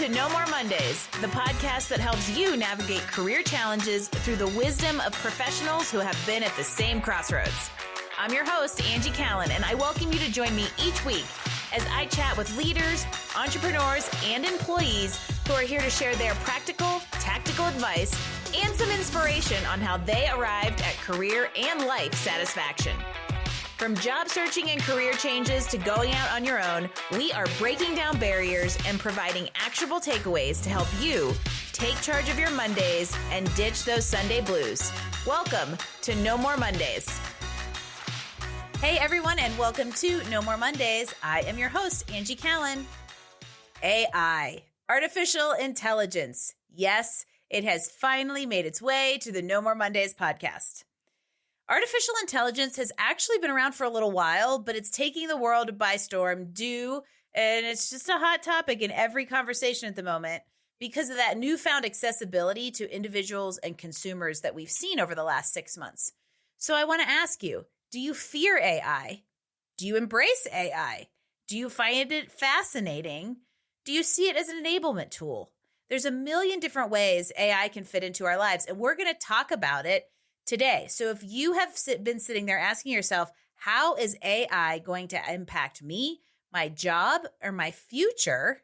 to No More Mondays, the podcast that helps you navigate career challenges through the wisdom of professionals who have been at the same crossroads. I'm your host, Angie Callen, and I welcome you to join me each week as I chat with leaders, entrepreneurs, and employees who are here to share their practical, tactical advice and some inspiration on how they arrived at career and life satisfaction. From job searching and career changes to going out on your own, we are breaking down barriers and providing actionable takeaways to help you take charge of your Mondays and ditch those Sunday blues. Welcome to No More Mondays. Hey everyone, and welcome to No More Mondays. I am your host, Angie Callen. AI, artificial intelligence. Yes, it has finally made its way to the No More Mondays podcast. Artificial intelligence has actually been around for a little while, but it's taking the world by storm, and it's just a hot topic in every conversation at the moment because of that newfound accessibility to individuals and consumers that we've seen over the last 6 months. So I want to ask you, do you fear AI? Do you embrace AI? Do you find it fascinating? Do you see it as an enablement tool? There's a million different ways AI can fit into our lives, and we're going to talk about it today. So if you have been sitting there asking yourself, how is AI going to impact me, my job, or my future?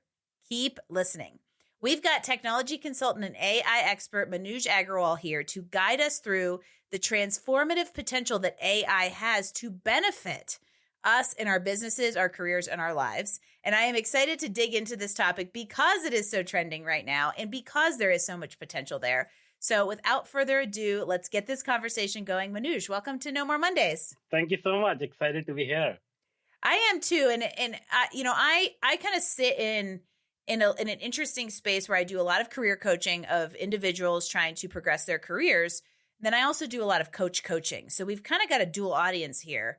Keep listening. We've got technology consultant and AI expert Manoj Agrawal here to guide us through the transformative potential that AI has to benefit us in our businesses, our careers, and our lives. And I am excited to dig into this topic because it is so trending right now and because there is so much potential there. So without further ado, let's get this conversation going. Manoj, welcome to No More Mondays. Thank you so much. Excited to be here. I am too. And I kind of sit in an interesting space where I do a lot of career coaching of individuals trying to progress their careers. Then I also do a lot of coaching. So we've kind of got a dual audience here.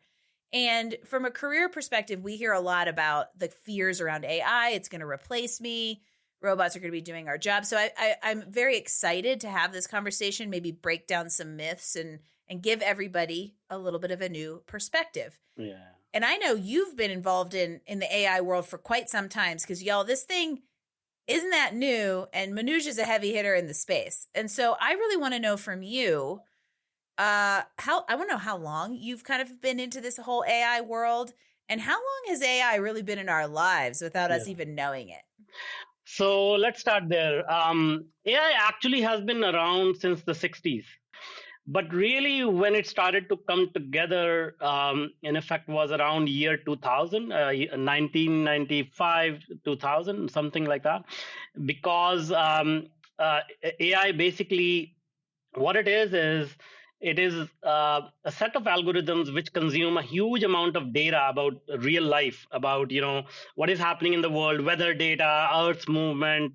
And from a career perspective, we hear a lot about the fears around AI. It's going to replace me. Robots are going to be doing our job. So I'm very excited to have this conversation, maybe break down some myths and give everybody a little bit of a new perspective. Yeah. And I know you've been involved in the AI world for quite some time because, y'all, this thing isn't that new. And Manoj is a heavy hitter in the space. And so I really want to know from you, I want to know how long you've kind of been into this whole AI world and how long has AI really been in our lives without us even knowing it? So let's start there. AI actually has been around since the 60s. But really, when it started to come together, in effect, was around year 2000, 1995, 2000, something like that. Because AI basically, what it is it is a set of algorithms which consume a huge amount of data about real life, about what is happening in the world, weather data, Earth's movement,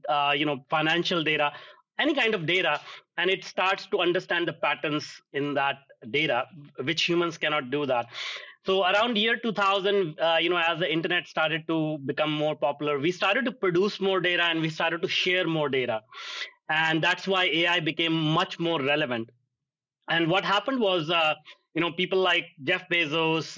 financial data, any kind of data, and it starts to understand the patterns in that data, which humans cannot do that. So around year 2000, as the internet started to become more popular, we started to produce more data and we started to share more data, and that's why AI became much more relevant. And what happened was, people like Jeff Bezos,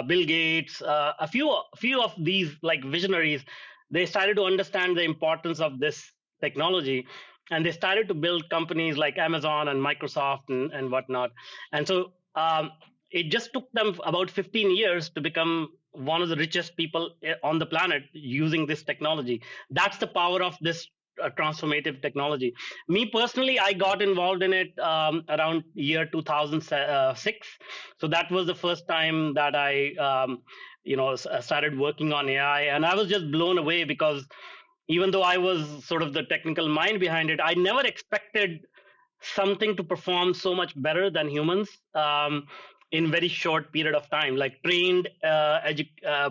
Bill Gates, a few of these like visionaries, they started to understand the importance of this technology, and they started to build companies like Amazon and Microsoft and whatnot. And so it just took them about 15 years to become one of the richest people on the planet using this technology. That's the power of this transformative technology. Me personally, I got involved in it around year 2006. So that was the first time that I, started working on AI, and I was just blown away because even though I was sort of the technical mind behind it, I never expected something to perform so much better than humans in very short period of time. Like trained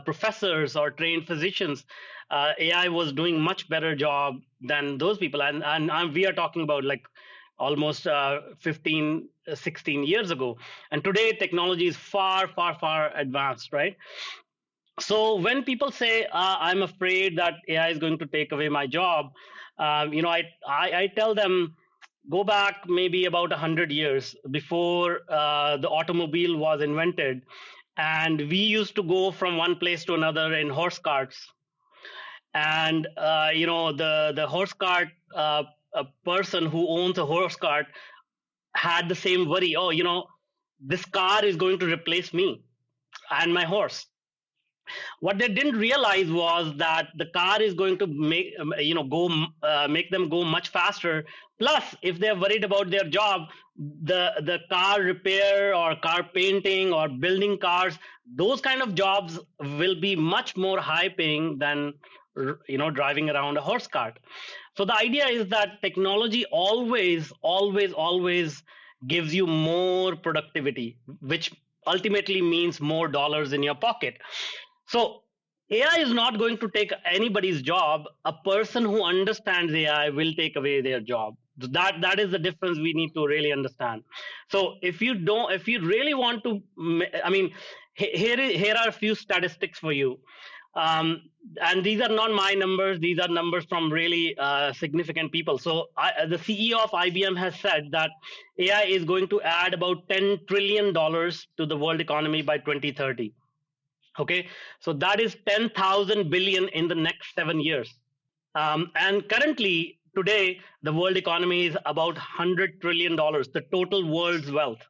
professors or trained physicians, AI was doing much better job than those people. And we are talking about like almost 15, 16 years ago. And today technology is far, far, far advanced, right? So when people say, I'm afraid that AI is going to take away my job, I tell them, go back maybe about 100 years before the automobile was invented. And we used to go from one place to another in horse carts. And the horse cart a person who owns a horse cart had the same worry. Oh, this car is going to replace me and my horse. What they didn't realize was that the car is going to make them go much faster. Plus, if they're worried about their job, the car repair or car painting or building cars, those kind of jobs will be much more high paying than driving around a horse cart. So the idea is that technology always gives you more productivity, which ultimately means more dollars in your pocket. So AI is not going to take anybody's job. A person who understands AI will take away their job. That is the difference we need to really understand. So if you really want to, I mean, here are a few statistics for you. Um, and these are not my numbers; these are numbers from really significant people. So the CEO of IBM has said that AI is going to add about $10 trillion to the world economy by 2030. Okay, so that is 10,000 billion in the next 7 years. And currently, today, the world economy is about $100 trillion, the total world's wealth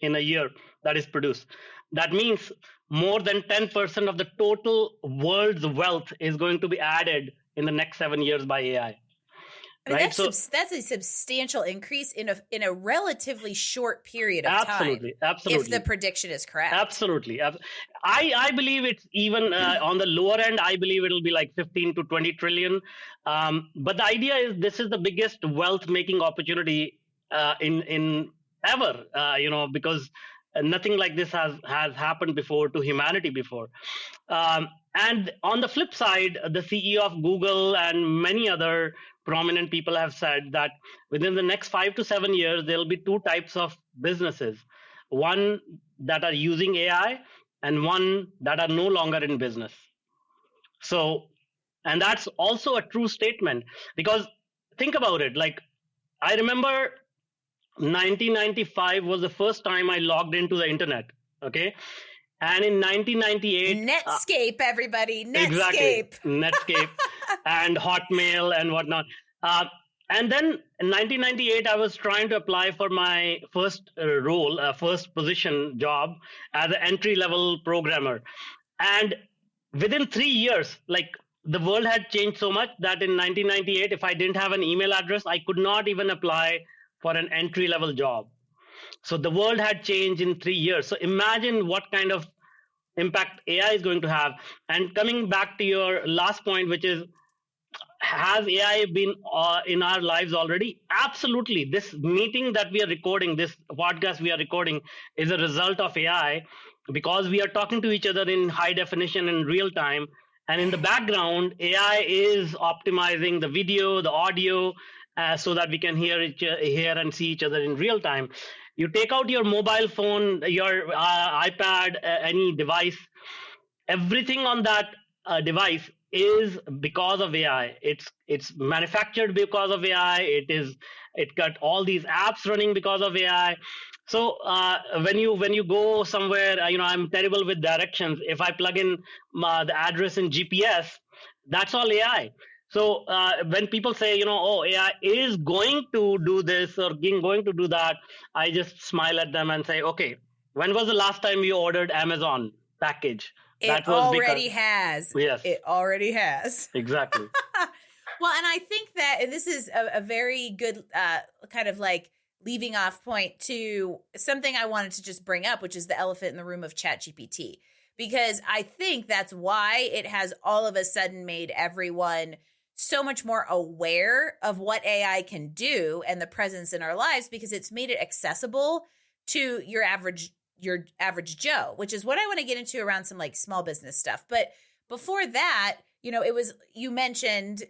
in a year that is produced. That means more than 10% of the total world's wealth is going to be added in the next 7 years by AI. I mean, right? That's a substantial increase in a relatively short period of time. Absolutely. If the prediction is correct. Absolutely. I believe it's even on the lower end. I believe it'll be like 15 to 20 trillion. But the idea is this is the biggest wealth making opportunity in ever. Because nothing like this has happened before to humanity before. And on the flip side, the CEO of Google and many other prominent people have said that within the next 5 to 7 years, there'll be two types of businesses. One that are using AI and one that are no longer in business. So, and that's also a true statement, because think about it. Like, I remember 1995 was the first time I logged into the internet. Okay. And in 1998, Netscape, everybody, Netscape. Exactly, Netscape and Hotmail and whatnot. And then in 1998, I was trying to apply for my first first position job as an entry-level programmer. And within 3 years, like, the world had changed so much that in 1998, if I didn't have an email address, I could not even apply for an entry-level job. So the world had changed in 3 years. So imagine what kind of impact AI is going to have. And coming back to your last point, which is, has AI been in our lives already? Absolutely. This meeting that we are recording, this podcast we are recording, is a result of AI, because we are talking to each other in high definition in real time. And in the background, AI is optimizing the video, the audio, so that we can hear and see each other in real time. You take out your mobile phone, your iPad, any device, everything on that device is because of AI. It's manufactured because of AI. It got all these apps running because of AI. So when you go somewhere, I'm terrible with directions. If I plug in the address in GPS, that's all AI. So when people say, oh, AI is going to do this or going to do that, I just smile at them and say, okay, when was the last time you ordered Amazon package? It already has. Yes. It already has. Exactly. Well, and I think that this is a very good kind of like leaving off point to something I wanted to just bring up, which is the elephant in the room of ChatGPT. Because I think that's why it has all of a sudden made everyone so much more aware of what AI can do and the presence in our lives, because it's made it accessible to your average Joe, which is what I want to get into around some like small business stuff. But before that, you mentioned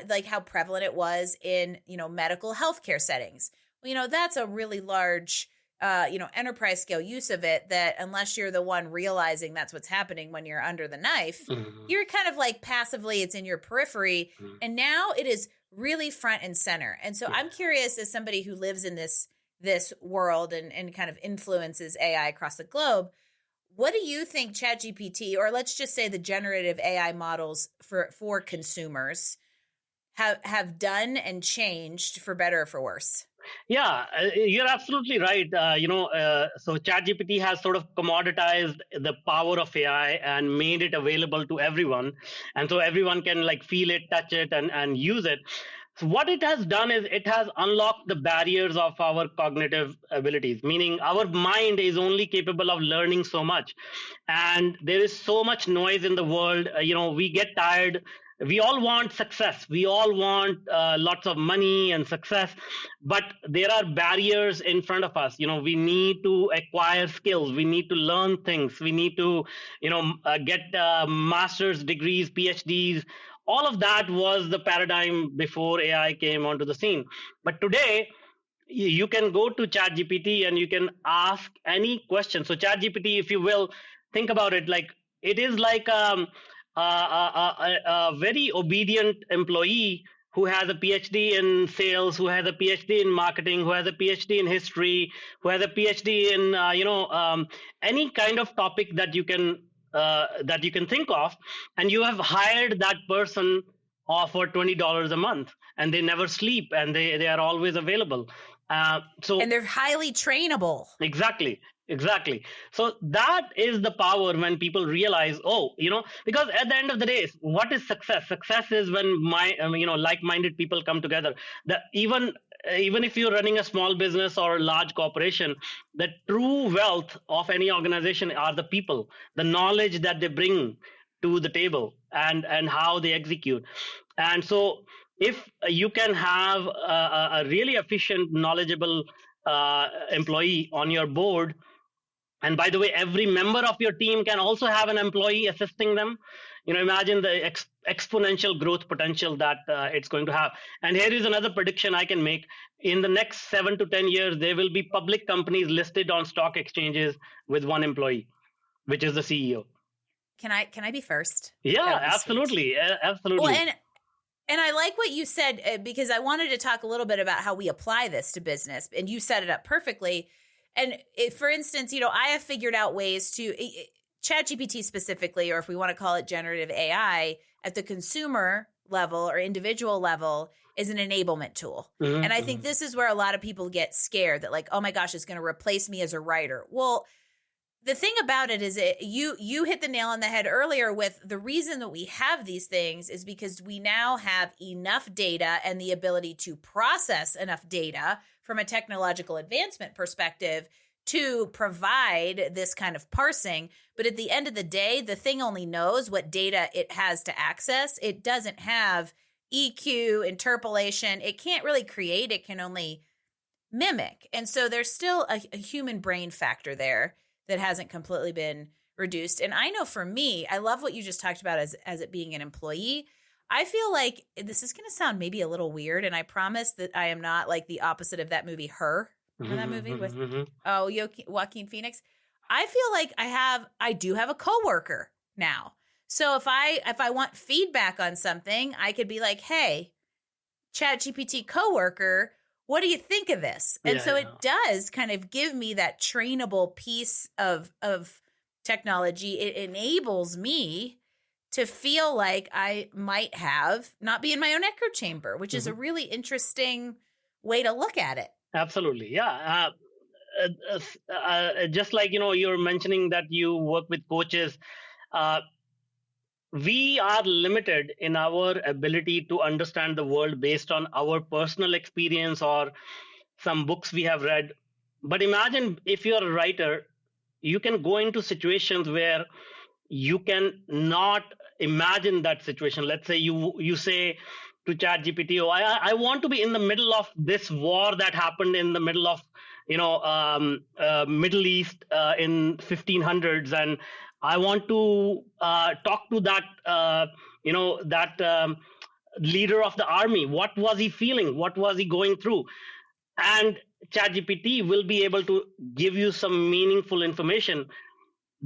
like how prevalent it was in, medical healthcare settings. Well, that's a really large, enterprise scale use of it, that unless you're the one realizing that's what's happening when you're under the knife, you're kind of like passively, it's in your periphery. And now it is really front and center. And so I'm curious, as somebody who lives in this world and kind of influences AI across the globe, What do you think ChatGPT, or let's just say the generative AI models for consumers have done and changed for better or for worse? Yeah, you're absolutely right. So ChatGPT has sort of commoditized the power of AI and made it available to everyone, and so everyone can like feel it, touch it, and use it. So what it has done is it has unlocked the barriers of our cognitive abilities, meaning our mind is only capable of learning so much, and there is so much noise in the world. We get tired. We all want success. We all want lots of money and success, but there are barriers in front of us. We need to acquire skills. We need to learn things. We need to, get master's degrees, PhDs. All of that was the paradigm before AI came onto the scene. But today, you can go to ChatGPT and you can ask any question. So ChatGPT, if you will, think about it like it is like a very obedient employee who has a PhD in sales, who has a PhD in marketing, who has a PhD in history, who has a PhD in any kind of topic that you can think of, and you have hired that person for $20 a month, and they never sleep, and they are always available. And they're highly trainable. Exactly. So that is the power when people realize, because at the end of the day, what is success? Success is when like-minded people come together. Even if you're running a small business or a large corporation, the true wealth of any organization are the people, the knowledge that they bring to the table, and how they execute. And so if you can have a really efficient, knowledgeable employee on your board, and by the way, every member of your team can also have an employee assisting them. Imagine the exponential growth potential that it's going to have. And here is another prediction I can make. In the next 7 to 10 years, there will be public companies listed on stock exchanges with one employee, which is the CEO. Can I be first? Yeah, absolutely. Absolutely. Well, and I like what you said, because I wanted to talk a little bit about how we apply this to business, and you set it up perfectly. And for instance, I have figured out ways to ChatGPT specifically, or if we want to call it generative AI, at the consumer level or individual level, is an enablement tool. Mm-hmm. And I think this is where a lot of people get scared that like, oh my gosh, it's going to replace me as a writer. Well, the thing about it is you hit the nail on the head earlier with the reason that we have these things is because we now have enough data and the ability to process enough data from a technological advancement perspective to provide this kind of parsing. But at the end of the day, the thing only knows what data it has to access. It doesn't have EQ, interpolation. It can't really create. It can only mimic. And so there's still a human brain factor there that hasn't completely been reduced. And I know for me, I love what you just talked about as it being an employee. I feel like this is going to sound maybe a little weird, and I promise that I am not like the opposite of that movie, Her. Remember that movie with Joaquin Phoenix? I feel like I do have a coworker now. So if I want feedback on something, I could be like, hey, ChatGPT coworker, what do you think of this? And it does kind of give me that trainable piece of technology. It enables me to feel like I might not be in my own echo chamber, which is a really interesting way to look at it. Absolutely. Yeah. Just like, you're mentioning that you work with coaches, we are limited in our ability to understand the world based on our personal experience or some books we have read. But imagine if you're a writer, you can go into situations where you can not imagine that situation. Let's say you say to ChatGPT, I want to be in the middle of this war that happened in the middle of Middle East in 1500s, and I want to talk to that leader of the army. What was he feeling? What was he going through? And ChatGPT will be able to give you some meaningful information.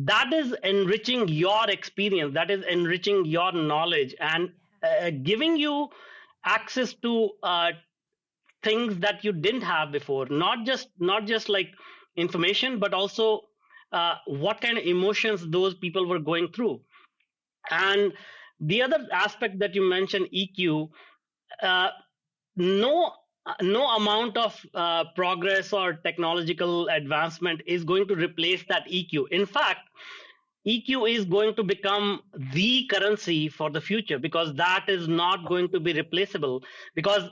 That is enriching your experience. That is enriching your knowledge and giving you access to things that you didn't have before. Not just like information, but also what kind of emotions those people were going through. And the other aspect that you mentioned, EQ, uh, no no amount of progress or technological advancement is going to replace that EQ. In fact, EQ is going to become the currency for the future, because that is not going to be replaceable. Because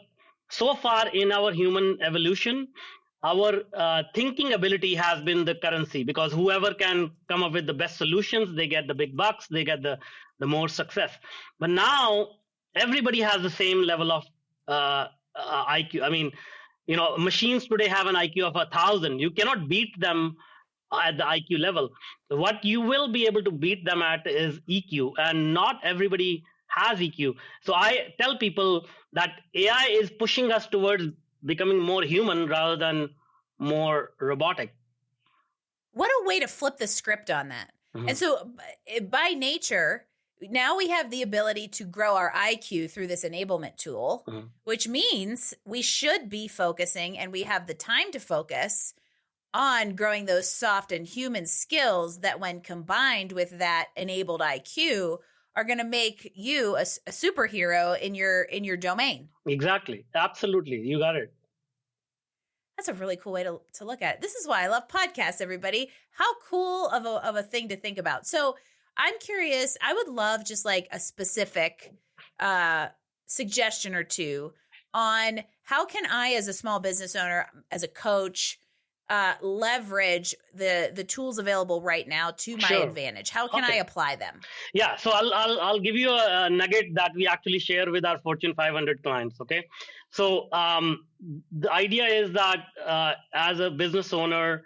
so far in our human evolution, our thinking ability has been the currency, because whoever can come up with the best solutions, they get the big bucks, they get the more success. But now everybody has the same level of IQ. I mean, machines today have an IQ of 1,000. You cannot beat them at the IQ level. What you will be able to beat them at is EQ, and not everybody has EQ. So I tell people that AI is pushing us towards becoming more human rather than more robotic. What a way to flip the script on that. Mm-hmm. And so by nature, now we have the ability to grow our IQ through this enablement tool, mm-hmm. which means we should be focusing, and we have the time to focus on growing those soft and human skills that, when combined with that enabled IQ, are going to make you a superhero in your domain. Exactly. Absolutely. You got it. That's a really cool way to look at it. This is why I love podcasts, everybody. How cool of a thing to think about. So I'm curious, I would love just like a specific suggestion or two on how can I, as a small business owner, as a coach, leverage the tools available right now to my advantage. How can I apply them? Yeah, so I'll give you a nugget that we actually share with our Fortune 500 clients. Okay, so the idea is that as a business owner,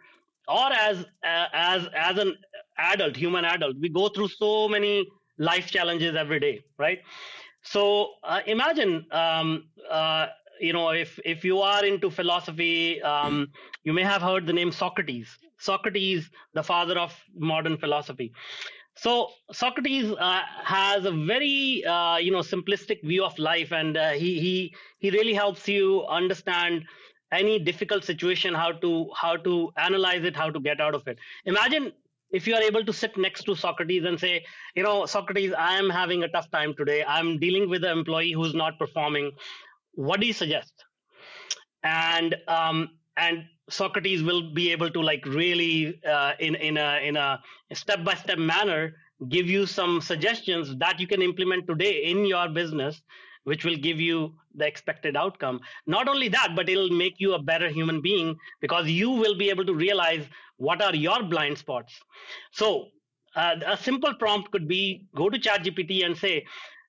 or as an adult, human adult, we go through so many life challenges every day, right? So imagine if you are into philosophy, you may have heard the name Socrates. Socrates, the father of modern philosophy. So Socrates has a very simplistic view of life, and he really helps you understand any difficult situation, how to analyze it, how to get out of it. Imagine if you are able to sit next to Socrates and say, Socrates, I am having a tough time today. I'm dealing with an employee who's not performing. What do you suggest? And Socrates will be able to really in a step-by-step manner give you some suggestions that you can implement today in your business, which will give you the expected outcome. Not only that, but it'll make you a better human being, because you will be able to realize what are your blind spots. So a simple prompt could be, go to ChatGPT and say,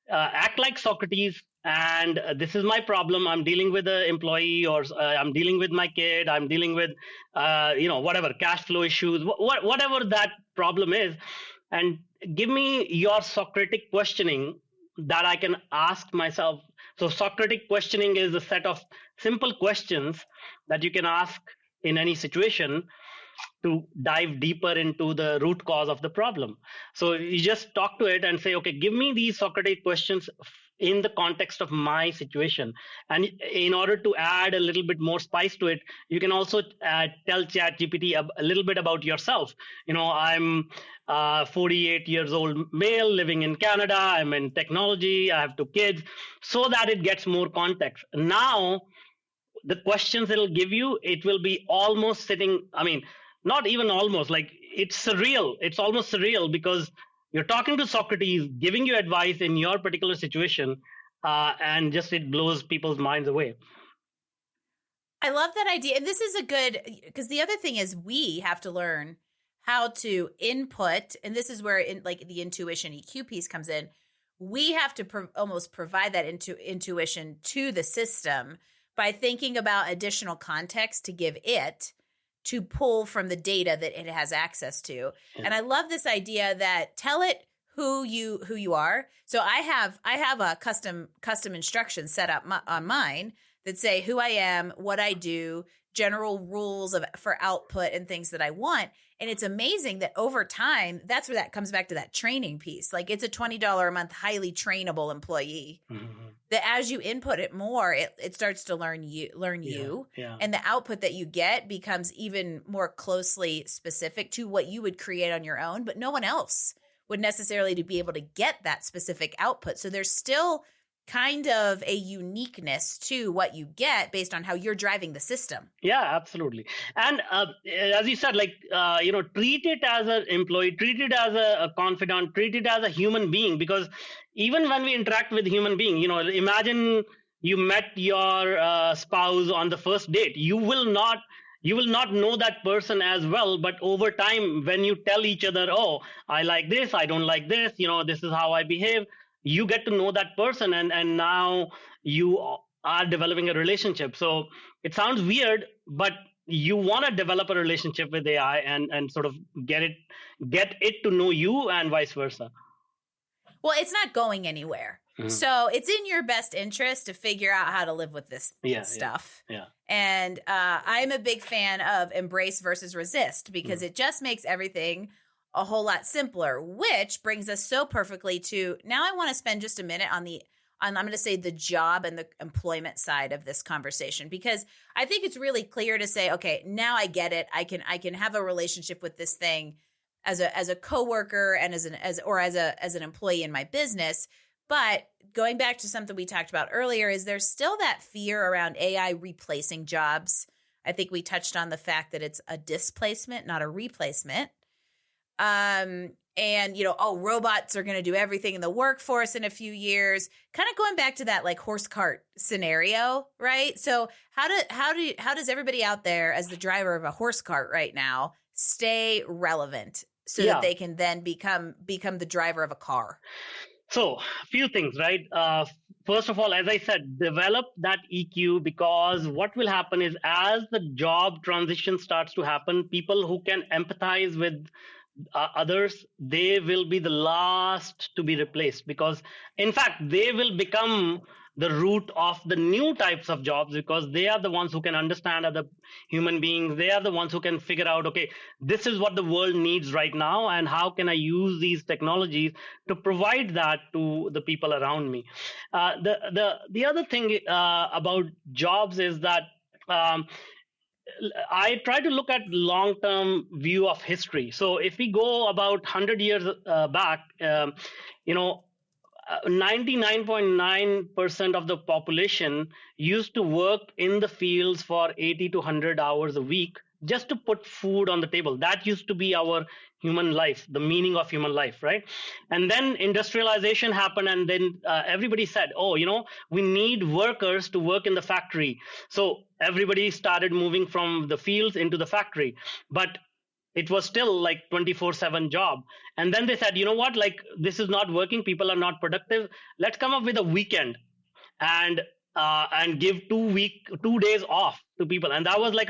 act like Socrates, and this is my problem. I'm dealing with an employee, or I'm dealing with my kid. I'm dealing with, whatever, cash flow issues, whatever that problem is. And give me your Socratic questioning that I can ask myself. So Socratic questioning is a set of simple questions that you can ask in any situation to dive deeper into the root cause of the problem. So you just talk to it and say, okay, give me these Socratic questions in the context of my situation. And in order to add a little bit more spice to it, you can also tell ChatGPT a little bit about yourself. I'm 48 years old male living in Canada. I'm in technology. I have 2 kids, so that it gets more context. Now, the questions it'll give you, it will be almost sitting, not even almost, it's surreal. It's almost surreal, because you're talking to Socrates, giving you advice in your particular situation, and just it blows people's minds away. I love that idea. And this is a good, because the other thing is we have to learn how to input, and this is where the intuition EQ piece comes in. We have to almost provide that intuition to the system by thinking about additional context to give it, to pull from the data that it has access to. Yeah. And I love this idea that tell it who you are. So I have a custom instructions set up on mine that say who I am, what I do, general rules for output and things that I want. And it's amazing that over time, that's where that comes back to that training piece. It's a $20 a month, highly trainable employee that as you input it more, it starts to learn you, and the output that you get becomes even more closely specific to what you would create on your own, but no one else would necessarily to be able to get that specific output. So there's still kind of a uniqueness to what you get based on how you're driving the system. Yeah, absolutely. And as you said, like, treat it as an employee, treat it as a confidant, treat it as a human being, because even when we interact with human being, imagine you met your spouse on the first date. You will not know that person as well, but over time, when you tell each other, oh, I like this, I don't like this, this is how I behave, you get to know that person, and now you are developing a relationship. So it sounds weird, but you want to develop a relationship with AI, and sort of get it to know you, and vice versa. Well, it's not going anywhere. Mm-hmm. So it's in your best interest to figure out how to live with this stuff. Yeah. And I'm a big fan of embrace versus resist, because it just makes everything a whole lot simpler, which brings us so perfectly to, now I want to spend just a minute on I'm going to say the job and the employment side of this conversation, because I think it's really clear to say, okay, now I get it. I can have a relationship with this thing as a coworker and as an employee in my business. But going back to something we talked about earlier, is there's still that fear around AI replacing jobs. I think we touched on the fact that it's a displacement, not a replacement. And, robots are going to do everything in the workforce in a few years, kind of going back to that like horse cart scenario, right? So how does everybody out there as the driver of a horse cart right now stay relevant so that they can then become the driver of a car? So a few things, right? First of all, as I said, develop that EQ, because what will happen is, as the job transition starts to happen, people who can empathize with others, they will be the last to be replaced, because in fact they will become the root of the new types of jobs, because they are the ones who can understand other human beings. They are the ones who can figure out, okay, this is what the world needs right now, and how can I use these technologies to provide that to the people around me. The other thing about jobs is that I try to look at long-term view of history. So if we go about 100 years back, 99.9% of the population used to work in the fields for 80 to 100 hours a week just to put food on the table. That used to be our human life, the meaning of human life, right? And then industrialization happened, and then everybody said, oh, we need workers to work in the factory. So everybody started moving from the fields into the factory. But it was still like 24/7 job. And then they said, you know what, like, this is not working, people are not productive, let's come up with a weekend and give 2 days off to people. And that was like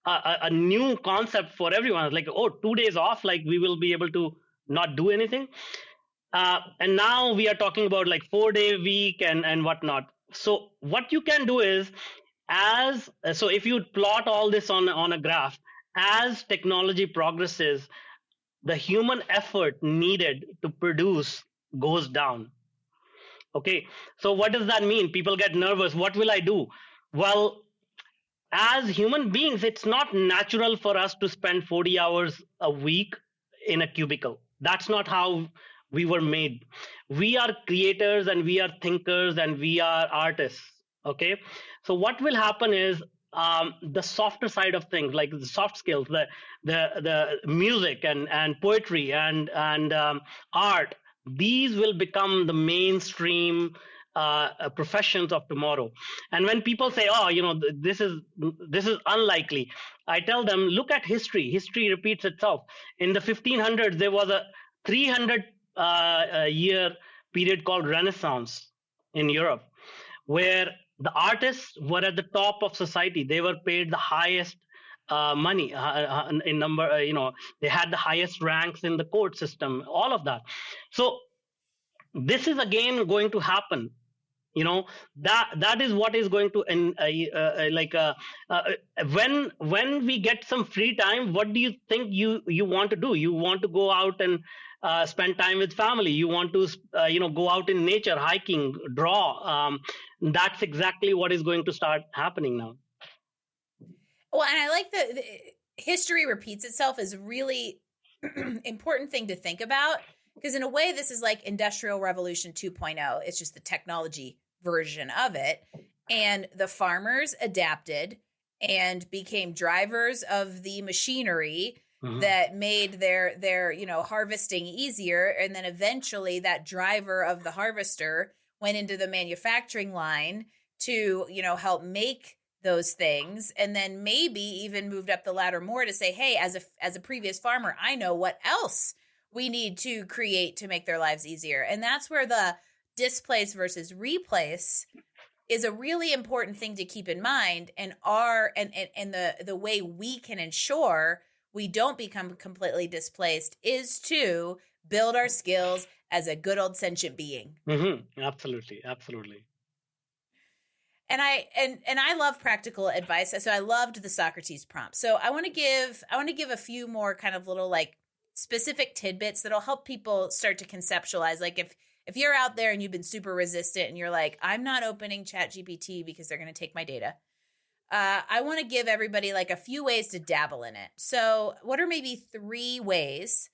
a new concept for everyone. Like, oh, 2 days off, like we will be able to not do anything. And now we are talking about like 4-day week and whatnot. So what you can do is, so if you plot all this on a graph, as technology progresses, the human effort needed to produce goes down. Okay, so what does that mean? People get nervous. What will I do? Well, as human beings, it's not natural for us to spend 40 hours a week in a cubicle. That's not how we were made. We are creators, and we are thinkers, and we are artists. Okay, so what will happen is, the softer side of things, like the soft skills, the music and poetry and art, these will become the mainstream professions of tomorrow. And when people say, oh, this is unlikely, I tell them, look at history. History repeats itself. In the 1500s, there was a 300 year period called Renaissance in Europe, where the artists were at the top of society. They were paid the highest money in number. They had the highest ranks in the court system. All of that. So this is again going to happen That is what is going to when we get some free time, what do you think you want to do? You want to go out and spend time with family. You want to go out in nature, hiking, draw. That's exactly what is going to start happening now. Well, and I like the history repeats itself is really important thing to think about, because in a way this is like Industrial Revolution 2.0. It's just the technology version of it, and the farmers adapted and became drivers of the machinery that made their harvesting easier, and then eventually that driver of the harvester went into the manufacturing line to help make those things, and then maybe even moved up the ladder more to say, hey, as a previous farmer, I know what else we need to create to make their lives easier. And that's where the displace versus replace is a really important thing to keep in mind, and the way we can ensure we don't become completely displaced is to build our skills as a good old sentient being. Absolutely. And I love practical advice. So I loved the Socrates prompt. So I want to give a few more kind of little like specific tidbits that'll help people start to conceptualize. Like if you're out there and you've been super resistant and you're like, I'm not opening ChatGPT because they're going to take my data. I want to give everybody like a few ways to dabble in it. So what are maybe 3 ways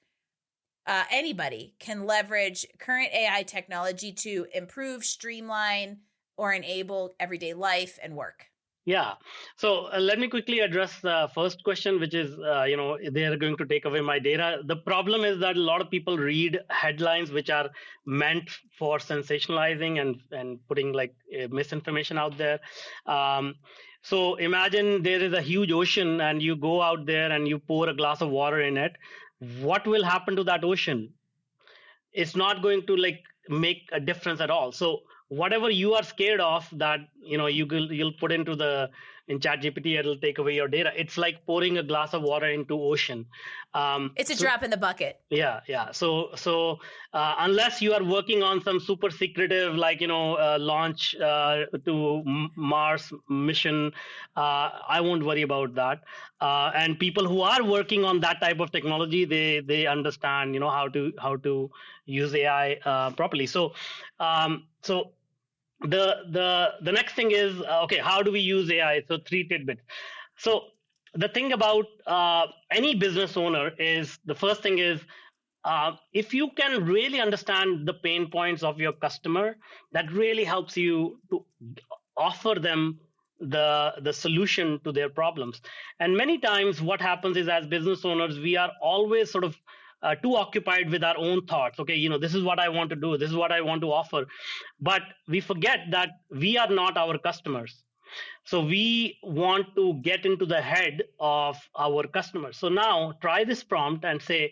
anybody can leverage current AI technology to improve, streamline, or enable everyday life and work? Yeah. So let me quickly address the first question, which is, they are going to take away my data. The problem is that a lot of people read headlines which are meant for sensationalizing and putting like misinformation out there. So imagine there is a huge ocean and you go out there and you pour a glass of water in it. What will happen to that ocean? It's not going to like make a difference at all. So whatever you are scared of that you'll put in ChatGPT, it'll take away your data. It's like pouring a glass of water into ocean. It's a drop in the bucket. Yeah. So unless you are working on some super secretive launch to Mars mission, I won't worry about that. And people who are working on that type of technology, they understand how to use AI properly. So the next thing is, okay, how do we use AI? So 3 tidbits. So the thing about any business owner is, the first thing is, if you can really understand the pain points of your customer, that really helps you to offer them the solution to their problems. And many times what happens is, as business owners, we are always sort of too occupied with our own thoughts. Okay, this is what I want to do, this is what I want to offer, but we forget that we are not our customers. So we want to get into the head of our customers. So now try this prompt and say,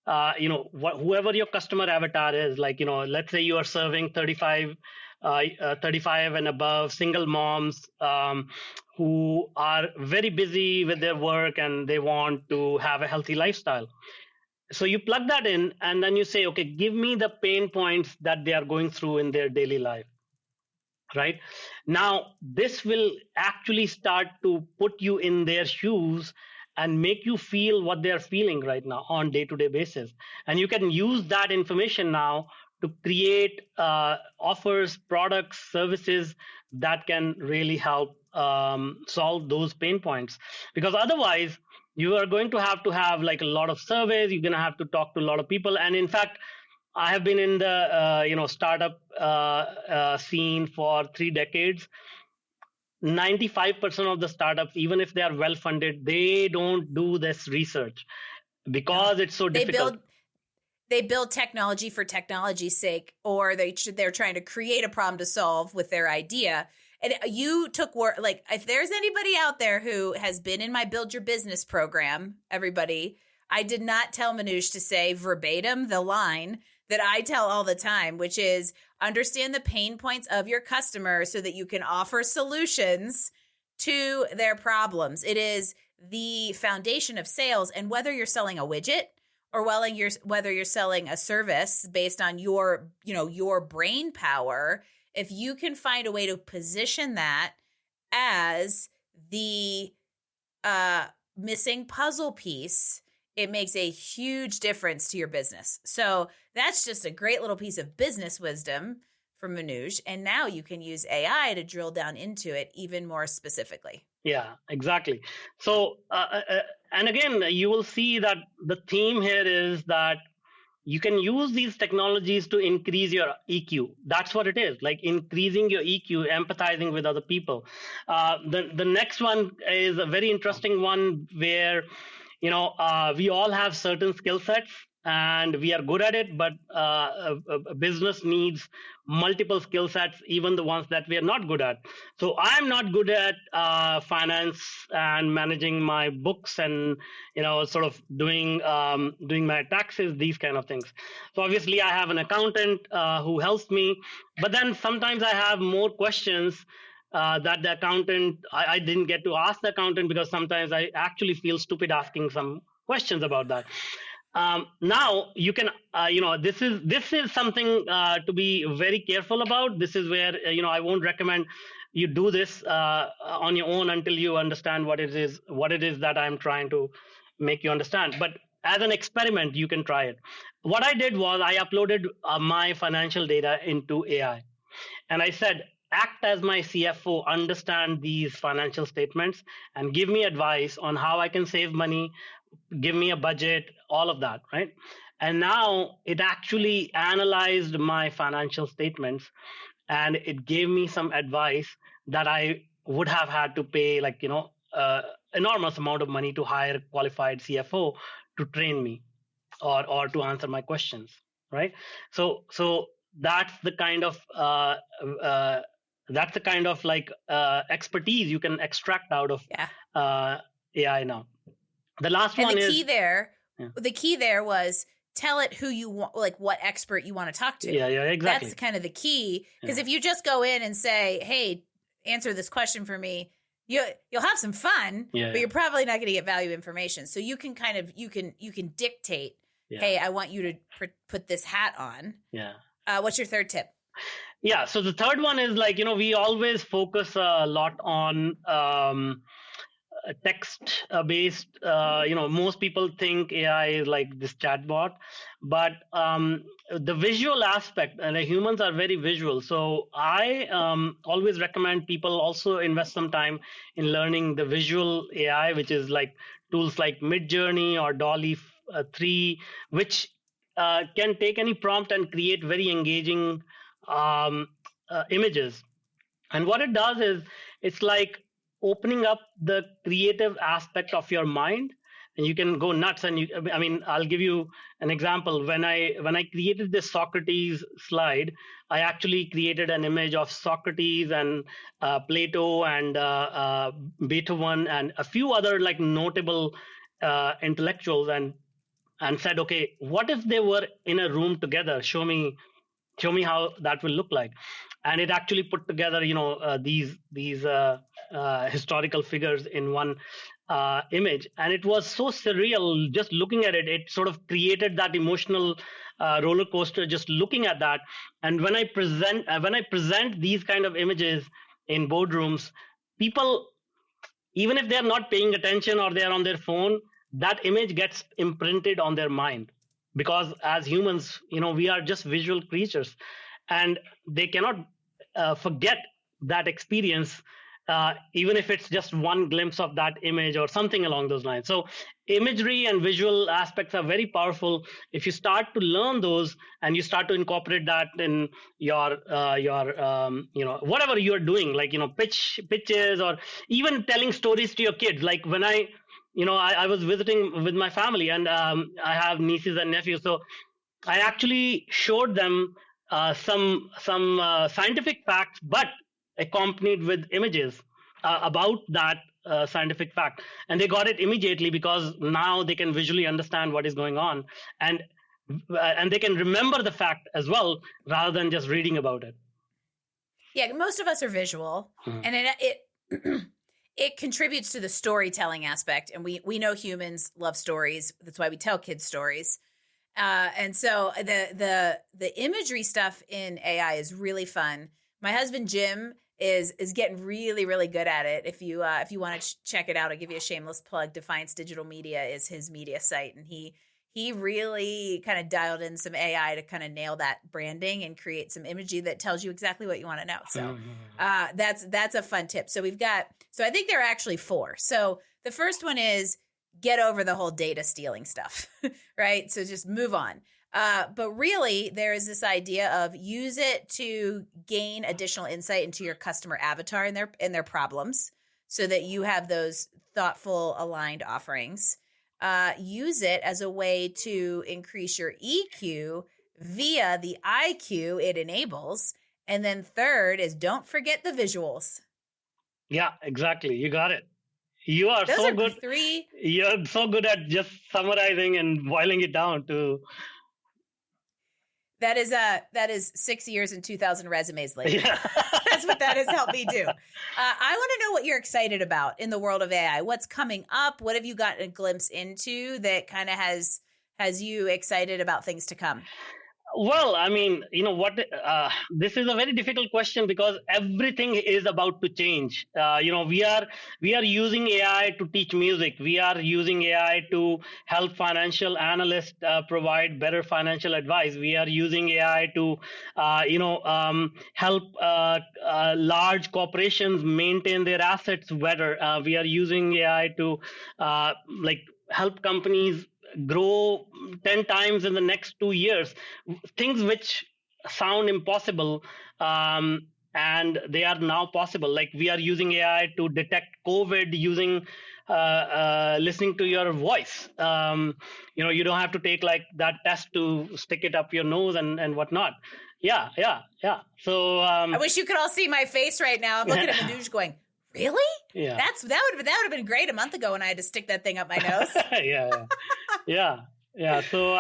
whoever your customer avatar is, like, let's say you are serving 35 and above single moms who are very busy with their work and they want to have a healthy lifestyle. So you plug that in and then you say, okay, give me the pain points that they are going through in their daily life. Right now, this will actually start to put you in their shoes and make you feel what they're feeling right now on day-to-day basis. And you can use that information now to create offers, products, services that can really help solve those pain points. Because otherwise, you are going to have like a lot of surveys. You're going to have to talk to a lot of people. And in fact, I have been in the startup scene for 3 decades. 95% of the startups, even if they are well funded, they don't do this research because it's so difficult. They build technology for technology's sake, or they're trying to create a problem to solve with their idea. And you took work, like, if there's anybody out there who has been in my Build Your Business program, everybody, I did not tell Manoush to say verbatim the line that I tell all the time, which is understand the pain points of your customer so that you can offer solutions to their problems. It is the foundation of sales. And whether you're selling a widget or whether you're selling a service based on your brain power, if you can find a way to position that as the missing puzzle piece, it makes a huge difference to your business. So that's just a great little piece of business wisdom from Manoj. And now you can use AI to drill down into it even more specifically. Yeah, exactly. So, and again, you will see that the theme here is that you can use these technologies to increase your EQ. That's what it is, like increasing your EQ, empathizing with other people. The next one is a very interesting one where, we all have certain skill sets and we are good at it, but a business needs multiple skill sets, even the ones that we are not good at. So I'm not good at finance and managing my books and sort of doing my taxes, these kind of things. So obviously I have an accountant who helps me, but then sometimes I have more questions that the accountant, I didn't get to ask the accountant, because sometimes I actually feel stupid asking some questions about that. Now you can, this is something to be very careful about. This is where I won't recommend you do this on your own until you understand what it is that I'm trying to make you understand. But as an experiment, you can try it. What I did was I uploaded my financial data into AI, and I said, act as my CFO, understand these financial statements, and give me advice on how I can save money, give me a budget, all of that, right? And now it actually analyzed my financial statements and it gave me some advice that I would have had to pay, like, enormous amount of money to hire qualified CFO to train me or to answer my questions, right? So that's the kind of like expertise you can extract out of AI now. The last one is the key there was tell it who you want, like what expert you want to talk to. Yeah, exactly. That's kind of the key, because if you just go in and say, "Hey, answer this question for me," you'll have some fun, but you're probably not going to get value information. So you can kind of you can dictate, "Hey, I want you to put this hat on." Yeah. What's your third tip? Yeah. So the third one is, like, we always focus a lot on text based. Most people think AI is like this chatbot, but the visual aspect, and humans are very visual. So I always recommend people also invest some time in learning the visual AI, which is like tools like Midjourney or Dolly 3, which can take any prompt and create very engaging images. And what it does is, it's like opening up the creative aspect of your mind, and you can go nuts. And I'll give you an example. When I created this Socrates slide, I actually created an image of Socrates and Plato and Beethoven and a few other like notable intellectuals, and said, okay, what if they were in a room together? Show me how that will look like. And it actually put together these historical figures in one image, and it was so surreal just looking at it. It sort of created that emotional roller coaster just looking at that. And when I present these kind of images in boardrooms, people, even if they're not paying attention or they're on their phone, that image gets imprinted on their mind, because as humans, we are just visual creatures, and they cannot forget that experience, even if it's just one glimpse of that image or something along those lines. So imagery and visual aspects are very powerful. If you start to learn those and you start to incorporate that in your whatever you're doing, like pitches, or even telling stories to your kids. Like when I was visiting with my family, and I have nieces and nephews, so I actually showed them some scientific facts, but accompanied with images about that scientific fact, and they got it immediately, because now they can visually understand what is going on, and they can remember the fact as well, rather than just reading about it. Yeah, most of us are visual, and it contributes to the storytelling aspect, and we know humans love stories. That's why we tell kids stories. And so the imagery stuff in AI is really fun, My husband Jim is getting really really good at it. If you want to check it out, I'll give you a shameless plug. Defiance Digital Media is his media site, and he really kind of dialed in some AI to kind of nail that branding and create some imagery that tells you exactly what you want to know. So that's a fun tip. So I think there are actually 4. So the first one is get over the whole data stealing stuff, right? So just move on. But really, there is this idea of use it to gain additional insight into your customer avatar and their problems, so that you have those thoughtful, aligned offerings. Use it as a way to increase your EQ via the IQ it enables. And then third is don't forget the visuals. Yeah, exactly. You got it. You are Those so are good. 3. You're so good at just summarizing and boiling it down to. That is 6 years and 2,000 resumes later. Yeah. That's what that has helped me do. I want to know what you're excited about in the world of AI. What's coming up? What have you gotten a glimpse into that kind of has you excited about things to come? Well, I mean, what? This is a very difficult question because everything is about to change. We are using AI to teach music. We are using AI to help financial analysts provide better financial advice. We are using AI to, help large corporations maintain their assets better. We are using AI to, help companies grow 10 times in the next 2 years, things which sound impossible, and they are now possible. Like we are using AI to detect COVID using listening to your voice. You don't have to take like that test to stick it up your nose and whatnot. Yeah. So I wish you could all see my face right now. I'm looking at Manoj going, really? Yeah. That would have been great a month ago when I had to stick that thing up my nose. Yeah. So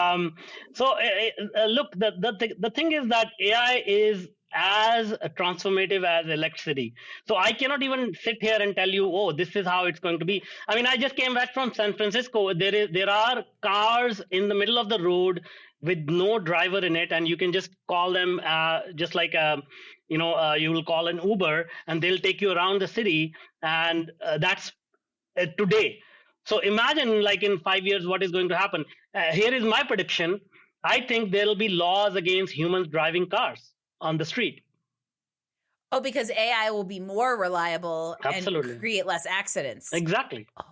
look, the thing is that AI is as transformative as electricity. So I cannot even sit here and tell you, oh, this is how it's going to be. I mean, I just came back from San Francisco. There are cars in the middle of the road with no driver in it, and you can just call them just like you will call an Uber, and they'll take you around the city, and that's today. So imagine like in 5 years, what is going to happen. Here is my prediction. I think there will be laws against humans driving cars on the street. Oh, because AI will be more reliable. Absolutely. And create less accidents. Exactly. Oh.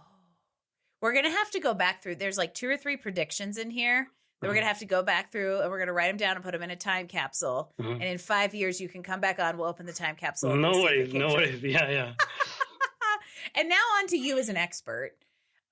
We're going to have to go back through. There's like 2 or 3 predictions in here that we're going to have to go back through, and we're going to write them down and put them in a time capsule. And in 5 years, you can come back on. We'll open the time capsule. No worries. Yeah. And now on to you as an expert.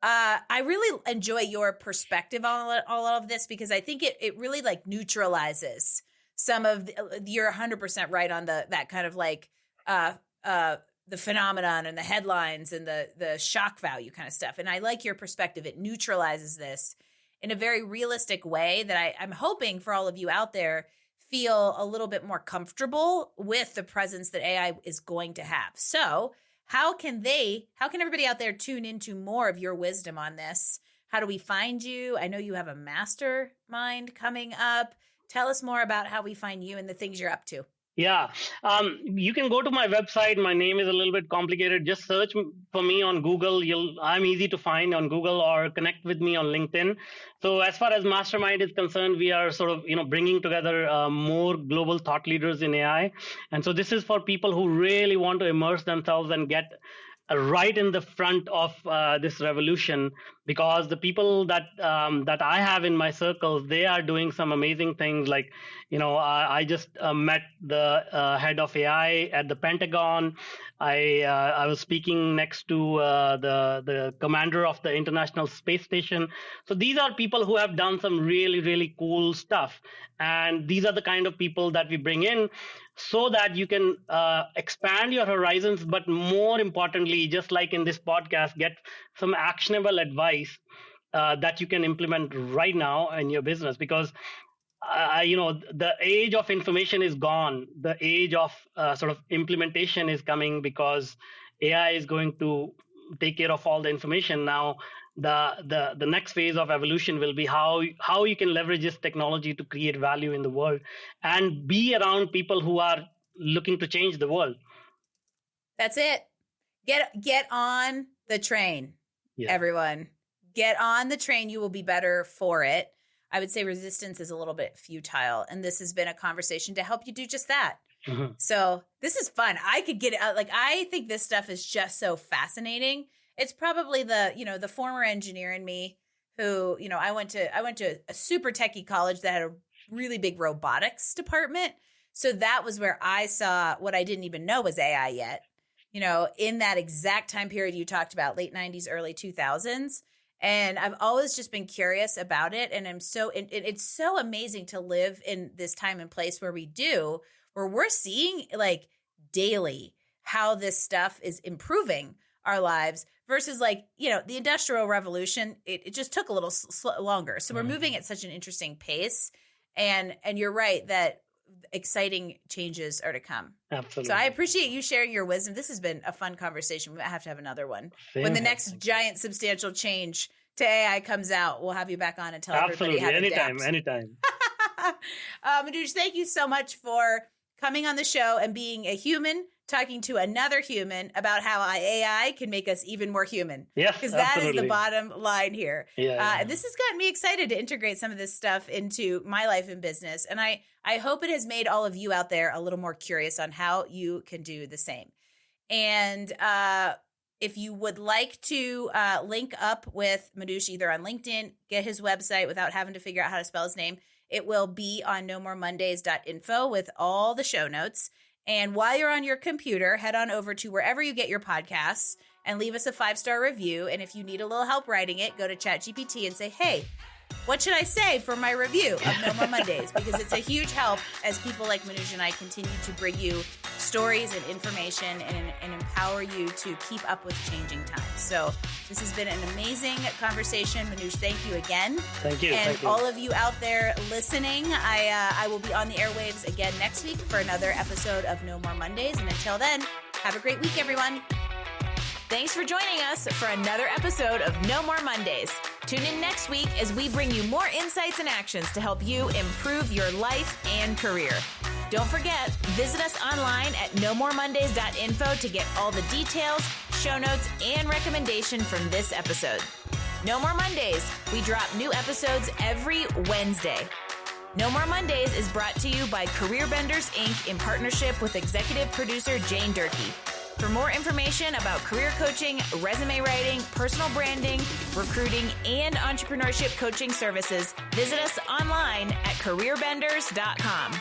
I really enjoy your perspective on all of this, because I think it really like neutralizes some of you're 100% right on that kind of like the phenomenon and the headlines and the shock value kind of stuff. And I like your perspective. It neutralizes this in a very realistic way that I'm hoping for all of you out there feel a little bit more comfortable with the presence that AI is going to have. So how can everybody out there tune into more of your wisdom on this? How do we find you? I know you have a mastermind coming up. Tell us more about how we find you and the things you're up to. Yeah, you can go to my website. My name is a little bit complicated. Just search for me on Google. I'm easy to find on Google, or connect with me on LinkedIn. So as far as Mastermind is concerned, we are sort of bringing together more global thought leaders in AI. And so this is for people who really want to immerse themselves and get right in the front of this revolution, because the people that I have in my circles, they are doing some amazing things. Like, I just met the head of AI at the Pentagon. I was speaking next to the commander of the International Space Station. So these are people who have done some really, really cool stuff. And these are the kind of people that we bring in, so that you can expand your horizons, but more importantly, just like in this podcast, get some actionable advice that you can implement right now in your business. Because the age of information is gone. The age of sort of implementation is coming, because AI is going to take care of all the information. Now the next phase of evolution will be how you can leverage this technology to create value in the world, and be around people who are looking to change the world. That's it. Get on the train, Yeah. everyone. Get on the train. You will be better for it. I would say resistance is a little bit futile. And this has been a conversation to help you do just that. Mm-hmm. So this is fun. I could get out. Like, I think this stuff is just so fascinating. It's probably the former engineer in me who, I went to a super techie college that had a really big robotics department. So that was where I saw what I didn't even know was AI yet, in that exact time period you talked about, late 90s, early 2000s. And I've always just been curious about it. And it's so amazing to live in this time and place where we're seeing like daily how this stuff is improving our lives versus like, the Industrial Revolution, it just took a little longer. So we're moving at such an interesting pace. And you're right that exciting changes are to come. Absolutely. So I appreciate you sharing your wisdom. This has been a fun conversation. We might have to have another one. When the next giant substantial change to AI comes out, we'll have you back on and tell everybody how to adapt. Anytime. Madhush, thank you so much for coming on the show and being a human, talking to another human about how AI can make us even more human. Yes, because that is the bottom line here. Yeah. This has gotten me excited to integrate some of this stuff into my life and business. And I hope it has made all of you out there a little more curious on how you can do the same. And if you would like to link up with Madhush either on LinkedIn, get his website without having to figure out how to spell his name, it will be on nomoremondays.info with all the show notes. And while you're on your computer, head on over to wherever you get your podcasts and leave us a 5-star review. And if you need a little help writing it, go to ChatGPT and say, hey, what should I say for my review of No More Mondays? Because it's a huge help as people like Madhush and I continue to bring you stories and information and empower you to keep up with changing times. So this has been an amazing conversation. Madhush, thank you again. Thank you. And thank you. all of you out there listening, I will be on the airwaves again next week for another episode of No More Mondays. And until then, have a great week, everyone. Thanks for joining us for another episode of No More Mondays. Tune in next week as we bring you more insights and actions to help you improve your life and career. Don't forget, visit us online at nomoremondays.info to get all the details, show notes, and recommendation from this episode. No More Mondays. We drop new episodes every Wednesday. No More Mondays is brought to you by Career Benders, Inc. in partnership with executive producer Jane Durkee. For more information about career coaching, resume writing, personal branding, recruiting, and entrepreneurship coaching services, visit us online at careerbenders.com.